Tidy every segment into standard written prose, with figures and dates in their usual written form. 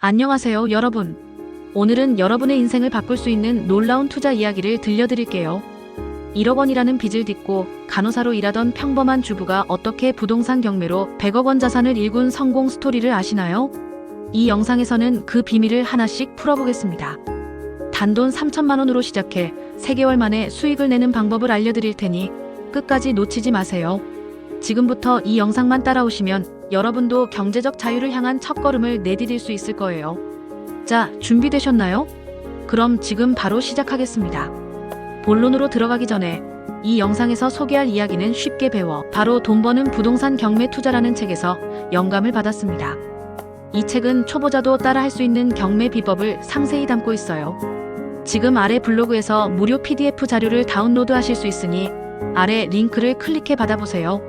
안녕하세요, 여러분. 오늘은 여러분의 인생을 바꿀 수 있는 놀라운 투자 이야기를 들려드릴게요. 1억 원이라는 빚을 딛고 간호사로 일하던 평범한 주부가 어떻게 부동산 경매로 100억 원 자산을 일군 성공 스토리를 아시나요? 이 영상에서는 그 비밀을 하나씩 풀어보겠습니다. 단돈 3천만 원으로 시작해 3개월 만에 수익을 내는 방법을 알려드릴 테니 끝까지 놓치지 마세요. 지금부터 이 영상만 따라오시면 여러분도 경제적 자유를 향한 첫걸음을 내디딜 수 있을 거예요. 자, 준비되셨나요? 그럼 지금 바로 시작하겠습니다. 본론으로 들어가기 전에 이 영상에서 소개할 이야기는 쉽게 배워 바로 돈 버는 부동산 경매 투자라는 책에서 영감을 받았습니다. 이 책은 초보자도 따라할 수 있는 경매 비법을 상세히 담고 있어요. 지금 아래 블로그에서 무료 PDF 자료를 다운로드 하실 수 있으니 아래 링크를 클릭해 받아보세요.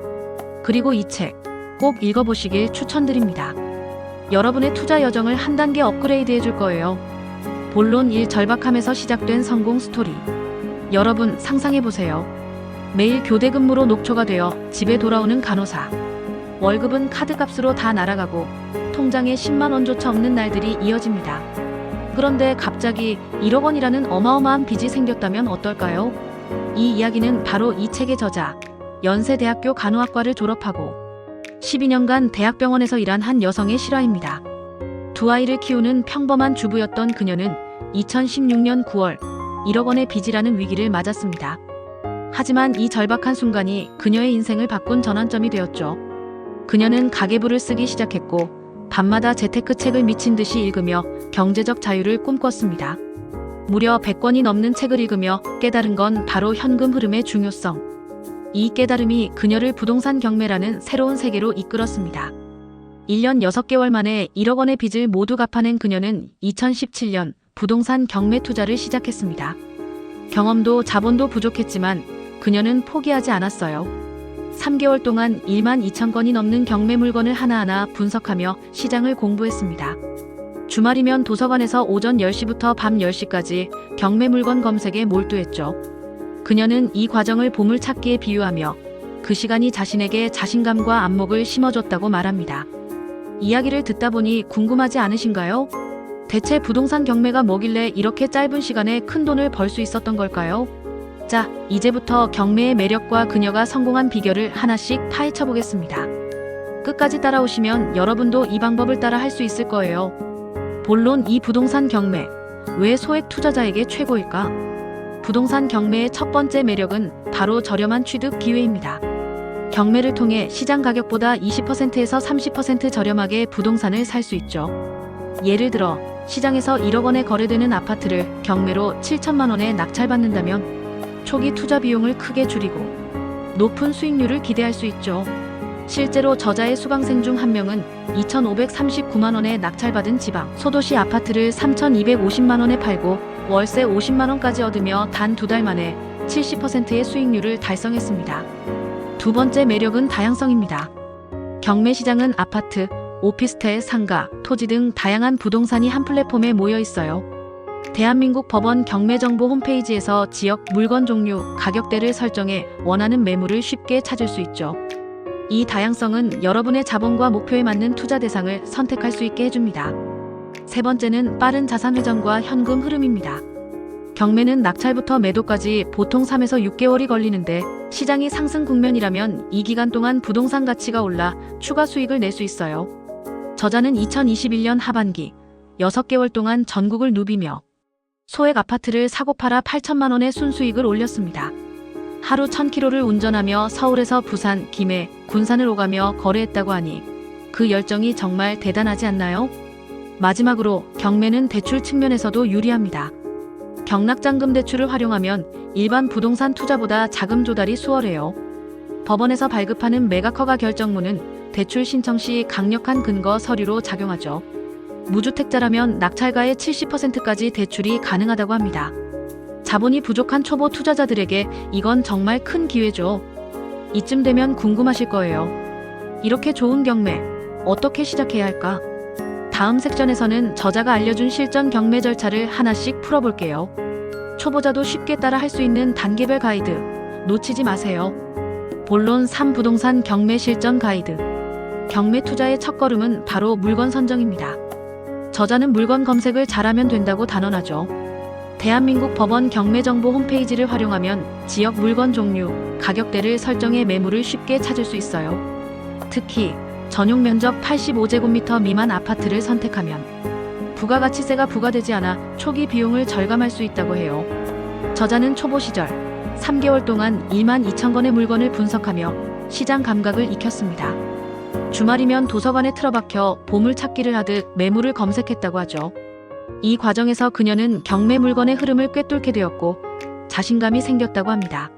그리고 이 책 꼭 읽어보시길 추천드립니다. 여러분의 투자 여정을 한 단계 업그레이드 해줄 거예요. 본론 1 절박함에서 시작된 성공 스토리. 여러분 상상해보세요. 매일 교대 근무로 녹초가 되어 집에 돌아오는 간호사. 월급은 카드값으로 다 날아가고 통장에 10만 원조차 없는 날들이 이어집니다. 그런데 갑자기 1억 원이라는 어마어마한 빚이 생겼다면 어떨까요? 이 이야기는 바로 이 책의 저자, 연세대학교 간호학과를 졸업하고 12년간 대학병원에서 일한 한 여성의 실화입니다. 두 아이를 키우는 평범한 주부였던 그녀는 2016년 9월 1억 원의 빚이라는 위기를 맞았습니다. 하지만 이 절박한 순간이 그녀의 인생을 바꾼 전환점이 되었죠. 그녀는 가계부를 쓰기 시작했고 밤마다 재테크 책을 미친 듯이 읽으며 경제적 자유를 꿈꿨습니다. 무려 100권이 넘는 책을 읽으며 깨달은 건 바로 현금 흐름의 중요성. 이 깨달음이 그녀를 부동산 경매라는 새로운 세계로 이끌었습니다. 1년 6개월 만에 1억 원의 빚을 모두 갚아낸 그녀는 2017년 부동산 경매 투자를 시작했습니다. 경험도 자본도 부족했지만 그녀는 포기하지 않았어요. 3개월 동안 1만 2천 건이 넘는 경매 물건을 하나하나 분석하며 시장을 공부했습니다. 주말이면 도서관에서 오전 10시부터 밤 10시까지 경매 물건 검색에 몰두했죠. 그녀는 이 과정을 보물찾기에 비유하며 그 시간이 자신에게 자신감과 안목을 심어줬다고 말합니다. 이야기를 듣다 보니 궁금하지 않으신가요? 대체 부동산 경매가 뭐길래 이렇게 짧은 시간에 큰 돈을 벌 수 있었던 걸까요? 자, 이제부터 경매의 매력과 그녀가 성공한 비결을 하나씩 파헤쳐 보겠습니다. 끝까지 따라오시면 여러분도 이 방법을 따라 할 수 있을 거예요. 본론 2 부동산 경매. 왜 소액 투자자에게 최고일까? 부동산 경매의 첫 번째 매력은 바로 저렴한 취득 기회입니다. 경매를 통해 시장 가격보다 20%에서 30% 저렴하게 부동산을 살 수 있죠. 예를 들어 시장에서 1억 원에 거래되는 아파트를 경매로 7천만 원에 낙찰받는다면 초기 투자 비용을 크게 줄이고 높은 수익률을 기대할 수 있죠. 실제로 저자의 수강생 중 한 명은 2,539만 원에 낙찰받은 지방 소도시 아파트를 3,250만 원에 팔고 월세 50만 원까지 얻으며 단 2달 만에 70%의 수익률을 달성했습니다. 두 번째 매력은 다양성입니다. 경매 시장은 아파트, 오피스텔, 상가, 토지 등 다양한 부동산이 한 플랫폼에 모여 있어요. 대한민국 법원 경매정보 홈페이지에서 지역, 물건 종류, 가격대를 설정해 원하는 매물을 쉽게 찾을 수 있죠. 이 다양성은 여러분의 자본과 목표에 맞는 투자 대상을 선택할 수 있게 해줍니다. 세 번째는 빠른 자산 회전과 현금 흐름입니다. 경매는 낙찰부터 매도까지 보통 3에서 6개월이 걸리는데 시장이 상승 국면이라면 이 기간 동안 부동산 가치가 올라 추가 수익을 낼 수 있어요. 저자는 2021년 하반기 6개월 동안 전국을 누비며 소액 아파트를 사고 팔아 8천만 원의 순수익을 올렸습니다. 하루 1000km를 운전하며 서울에서 부산, 김해, 군산을 오가며 거래했다고 하니 그 열정이 정말 대단하지 않나요? 마지막으로 경매는 대출 측면에서도 유리합니다. 경락잔금 대출을 활용하면 일반 부동산 투자보다 자금 조달이 수월해요. 법원에서 발급하는 매각허가 결정문은 대출 신청 시 강력한 근거 서류로 작용하죠. 무주택자라면 낙찰가의 70%까지 대출이 가능하다고 합니다. 자본이 부족한 초보 투자자들에게 이건 정말 큰 기회죠. 이쯤 되면 궁금하실 거예요. 이렇게 좋은 경매, 어떻게 시작해야 할까? 다음 섹션에서는 저자가 알려준 실전 경매 절차를 하나씩 풀어볼게요. 초보자도 쉽게 따라 할 수 있는 단계별 가이드, 놓치지 마세요. 본론 3 부동산 경매 실전 가이드. 경매 투자의 첫걸음은 바로 물건 선정입니다. 저자는 물건 검색을 잘하면 된다고 단언하죠. 대한민국 법원 경매정보 홈페이지를 활용하면 지역 물건 종류, 가격대를 설정해 매물을 쉽게 찾을 수 있어요. 특히 전용 면적 85제곱미터 미만 아파트를 선택하면 부가가치세가 부과되지 않아 초기 비용을 절감할 수 있다고 해요. 저자는 초보 시절 3개월 동안 1만 2천 건의 물건을 분석하며 시장 감각을 익혔습니다. 주말이면 도서관에 틀어박혀 보물찾기를 하듯 매물을 검색했다고 하죠. 이 과정에서 그녀는 경매 물건의 흐름을 꿰뚫게 되었고 자신감이 생겼다고 합니다.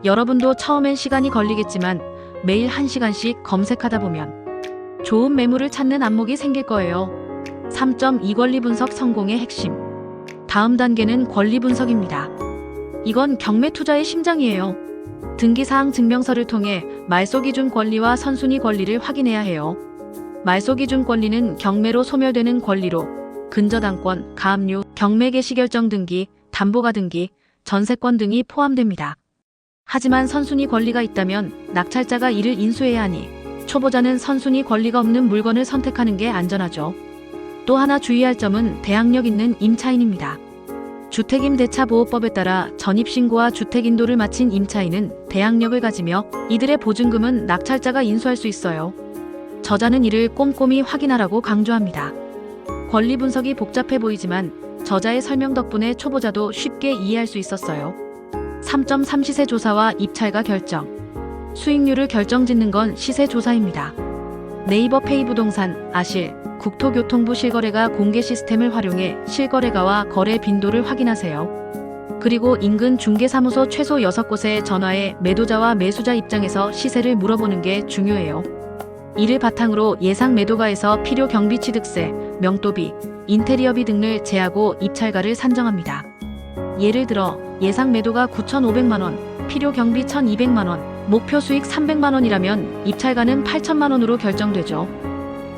여러분도 처음엔 시간이 걸리겠지만 매일 1시간씩 검색하다 보면 좋은 매물을 찾는 안목이 생길 거예요. 3.2 권리 분석 성공의 핵심. 다음 단계는 권리 분석입니다. 이건 경매 투자의 심장이에요. 등기사항 증명서를 통해 말소기준 권리와 선순위 권리를 확인해야 해요. 말소기준 권리는 경매로 소멸되는 권리로 근저당권, 가압류, 경매 개시 결정 등기, 담보가 등기, 전세권 등이 포함됩니다. 하지만 선순위 권리가 있다면 낙찰자가 이를 인수해야 하니 초보자는 선순위 권리가 없는 물건을 선택하는 게 안전하죠. 또 하나 주의할 점은 대항력 있는 임차인입니다. 주택임대차보호법에 따라 전입신고와 주택인도를 마친 임차인은 대항력을 가지며 이들의 보증금은 낙찰자가 인수할 수 있어요. 저자는 이를 꼼꼼히 확인하라고 강조합니다. 권리 분석이 복잡해 보이지만 저자의 설명 덕분에 초보자도 쉽게 이해할 수 있었어요. 3.3 시세 조사와 입찰가 결정. 수익률을 결정짓는 건 시세 조사입니다. 네이버 페이부동산, 아실, 국토교통부 실거래가 공개 시스템을 활용해 실거래가와 거래 빈도를 확인하세요. 그리고 인근 중개사무소 최소 6곳에 전화해 매도자와 매수자 입장에서 시세를 물어보는 게 중요해요. 이를 바탕으로 예상 매도가에서 필요 경비 취득세, 명도비, 인테리어비 등을 제하고 입찰가를 산정합니다. 예를 들어 예상 매도가 9,500만원, 필요 경비 1,200만원, 목표 수익 300만원이라면 입찰가는 8천만원으로 결정되죠.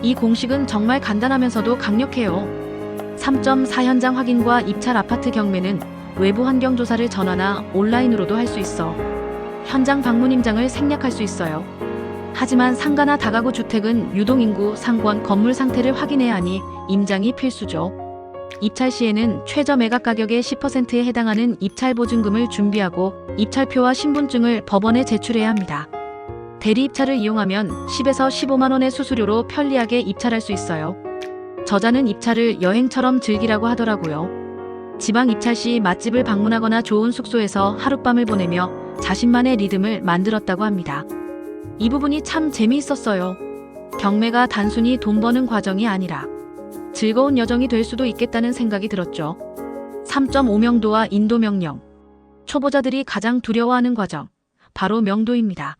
이 공식은 정말 간단하면서도 강력해요. 3.4 현장 확인과 입찰 아파트 경매는 외부 환경 조사를 전화나 온라인으로도 할 수 있어 현장 방문 임장을 생략할 수 있어요. 하지만 상가나 다가구 주택은 유동인구, 상권, 건물 상태를 확인해야 하니 임장이 필수죠. 입찰 시에는 최저 매각 가격의 10%에 해당하는 입찰 보증금을 준비하고 입찰표와 신분증을 법원에 제출해야 합니다. 대리 입찰을 이용하면 10에서 15만원의 수수료로 편리하게 입찰할 수 있어요. 저자는 입찰을 여행처럼 즐기라고 하더라고요. 지방 입찰 시 맛집을 방문하거나 좋은 숙소에서 하룻밤을 보내며 자신만의 리듬을 만들었다고 합니다. 이 부분이 참 재미있었어요. 경매가 단순히 돈 버는 과정이 아니라 즐거운 여정이 될 수도 있겠다는 생각이 들었죠. 3.5 명도와 인도 명령. 초보자들이 가장 두려워하는 과정, 바로 명도입니다.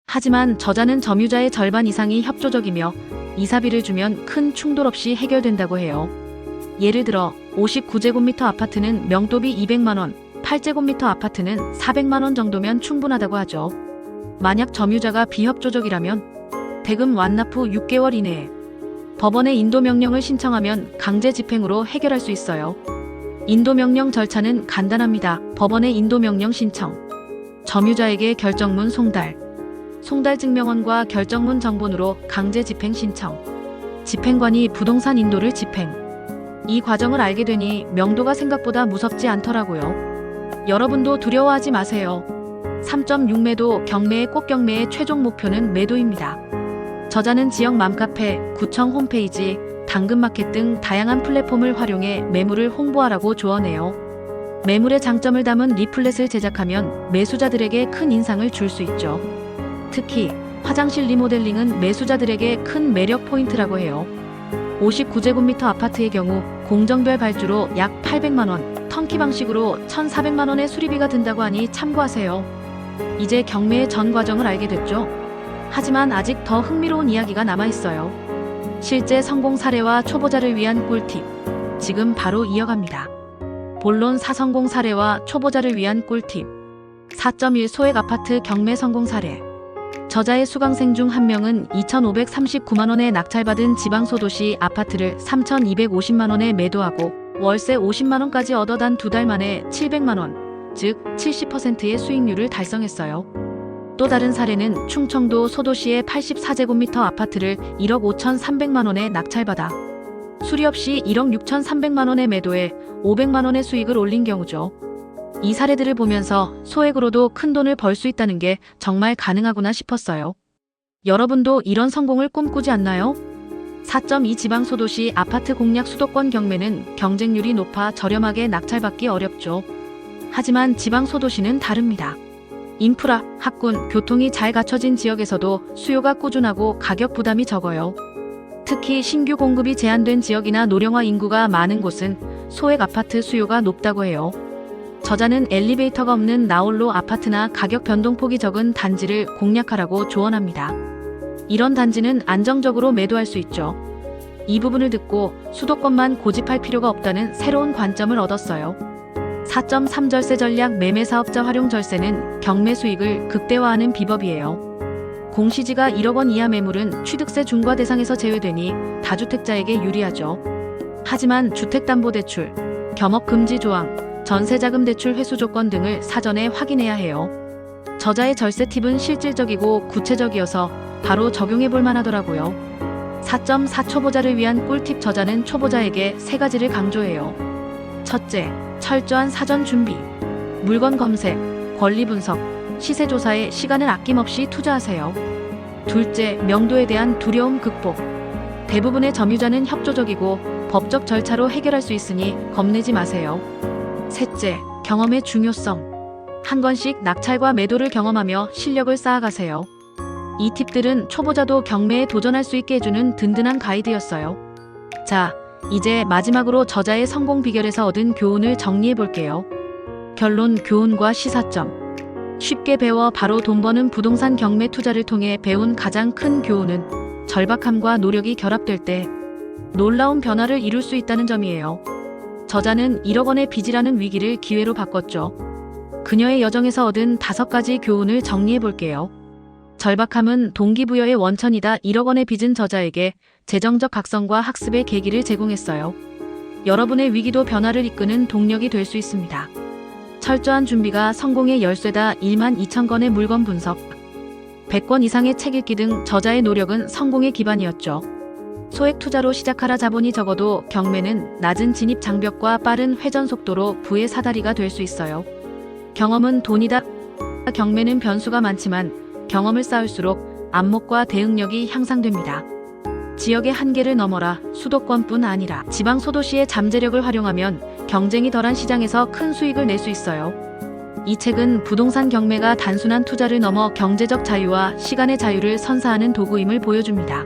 하지만 저자는 점유자의 절반 이상이 협조적이며 이사비를 주면 큰 충돌 없이 해결된다고 해요. 예를 들어 59제곱미터 아파트는 명도비 200만원, 8제곱미터 아파트는 400만원 정도면 충분하다고 하죠. 만약 점유자가 비협조적이라면 대금 완납 후 6개월 이내에 법원에 인도명령을 신청하면 강제 집행으로 해결할 수 있어요. 인도명령 절차는 간단합니다. 법원에 인도명령 신청, 점유자에게 결정문 송달, 송달증명원과 결정문 정본으로 강제 집행 신청, 집행관이 부동산 인도를 집행. 이 과정을 알게 되니 명도가 생각보다 무섭지 않더라고요. 여러분도 두려워하지 마세요. 3.6 매도, 경매의 꽃경매의 최종 목표는 매도입니다. 저자는 지역 맘카페, 구청 홈페이지, 당근마켓 등 다양한 플랫폼을 활용해 매물을 홍보하라고 조언해요. 매물의 장점을 담은 리플렛을 제작하면 매수자들에게 큰 인상을 줄 수 있죠. 특히 화장실 리모델링은 매수자들에게 큰 매력 포인트라고 해요. 59제곱미터 아파트의 경우 공정별 발주로 약 800만원, 턴키 방식으로 1,400만원의 수리비가 든다고 하니 참고하세요. 이제 경매의 전 과정을 알게 됐죠? 하지만 아직 더 흥미로운 이야기가 남아있어요. 실제 성공 사례와 초보자를 위한 꿀팁. 지금 바로 이어갑니다. 본론 4성공 사례와 초보자를 위한 꿀팁. 4.1 소액 아파트 경매 성공 사례. 저자의 수강생 중 한 명은 2,539만원에 낙찰받은 지방소도시 아파트를 3,250만원에 매도하고 월세 50만원까지 얻어 단 2달 만에 700만원, 즉 70%의 수익률을 달성했어요. 또 다른 사례는 충청도 소도시의 84제곱미터 아파트를 1억 5,300만원에 낙찰받아 수리 없이 1억 6,300만 원의 매도에 500만 원의 수익을 올린 경우죠. 이 사례들을 보면서 소액으로도 큰 돈을 벌 수 있다는 게 정말 가능하구나 싶었어요. 여러분도 이런 성공을 꿈꾸지 않나요? 4.2 지방 소도시 아파트 공략 수도권 경매는 경쟁률이 높아 저렴하게 낙찰받기 어렵죠. 하지만 지방 소도시는 다릅니다. 인프라, 학군, 교통이 잘 갖춰진 지역에서도 수요가 꾸준하고 가격 부담이 적어요. 특히 신규 공급이 제한된 지역이나 노령화 인구가 많은 곳은 소액 아파트 수요가 높다고 해요. 저자는 엘리베이터가 없는 나홀로 아파트나 가격 변동폭이 적은 단지를 공략하라고 조언합니다. 이런 단지는 안정적으로 매도할 수 있죠. 이 부분을 듣고 수도권만 고집할 필요가 없다는 새로운 관점을 얻었어요. 4.3 절세 전략 매매 사업자 활용 절세는 경매 수익을 극대화하는 비법이에요. 공시지가 1억 원 이하 매물은 취득세 중과 대상에서 제외되니 다주택자에게 유리하죠. 하지만 주택담보대출, 겸업금지 조항, 전세자금 대출 회수 조건 등을 사전에 확인해야 해요. 저자의 절세 팁은 실질적이고 구체적이어서 바로 적용해 볼 만하더라고요. 4.4 초보자를 위한 꿀팁. 저자는 초보자에게 3가지를 강조해요. 첫째, 철저한 사전 준비. 물건 검색, 권리 분석, 시세 조사에 시간을 아낌없이 투자하세요. 둘째, 명도에 대한 두려움 극복. 대부분의 점유자는 협조적이고 법적 절차로 해결할 수 있으니 겁내지 마세요. 셋째, 경험의 중요성. 한 건씩 낙찰과 매도를 경험하며 실력을 쌓아가세요. 이 팁들은 초보자도 경매에 도전할 수 있게 해주는 든든한 가이드였어요. 자, 이제 마지막으로 저자의 성공 비결에서 얻은 교훈을 정리해 볼게요. 결론, 교훈과 시사점. 쉽게 배워 바로 돈 버는 부동산 경매 투자를 통해 배운 가장 큰 교훈은 절박함과 노력이 결합될 때 놀라운 변화를 이룰 수 있다는 점이에요. 저자는 1억 원의 빚이라는 위기를 기회로 바꿨죠. 그녀의 여정에서 얻은 5가지 교훈을 정리해 볼게요. 절박함은 동기부여의 원천이다. 1억 원의 빚은 저자에게 재정적 각성과 학습의 계기를 제공했어요. 여러분의 위기도 변화를 이끄는 동력이 될 수 있습니다. 철저한 준비가 성공의 열쇠다. 12,000건의 물건 분석, 100권 이상의 책 읽기 등 저자의 노력은 성공의 기반이었죠. 소액 투자로 시작하라. 자본이 적어도 경매는 낮은 진입 장벽과 빠른 회전 속도로 부의 사다리가 될 수 있어요. 경험은 돈이다. 경매는 변수가 많지만 경험을 쌓을수록 안목과 대응력이 향상됩니다. 지역의 한계를 넘어라. 수도권뿐 아니라 지방 소도시의 잠재력을 활용하면 경쟁이 덜한 시장에서 큰 수익을 낼 수 있어요. 이 책은 부동산 경매가 단순한 투자를 넘어 경제적 자유와 시간의 자유를 선사하는 도구임을 보여줍니다.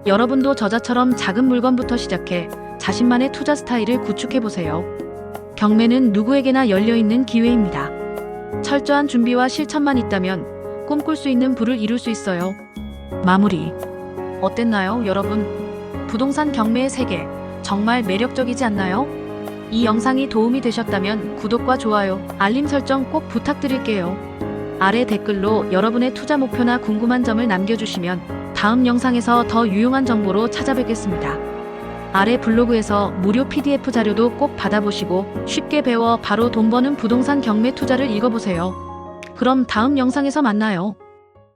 여러분도 저자처럼 작은 물건부터 시작해 자신만의 투자 스타일을 구축해보세요. 경매는 누구에게나 열려있는 기회입니다. 철저한 준비와 실천만 있다면 꿈꿀 수 있는 부를 이룰 수 있어요. 마무리. 어땠나요, 여러분? 부동산 경매의 세계, 정말 매력적이지 않나요? 이 영상이 도움이 되셨다면 구독과 좋아요, 알림 설정 꼭 부탁드릴게요. 아래 댓글로 여러분의 투자 목표나 궁금한 점을 남겨주시면 다음 영상에서 더 유용한 정보로 찾아뵙겠습니다. 아래 블로그에서 무료 PDF 자료도 꼭 받아보시고 쉽게 배워 바로 돈 버는 부동산 경매 투자를 읽어보세요. 그럼 다음 영상에서 만나요.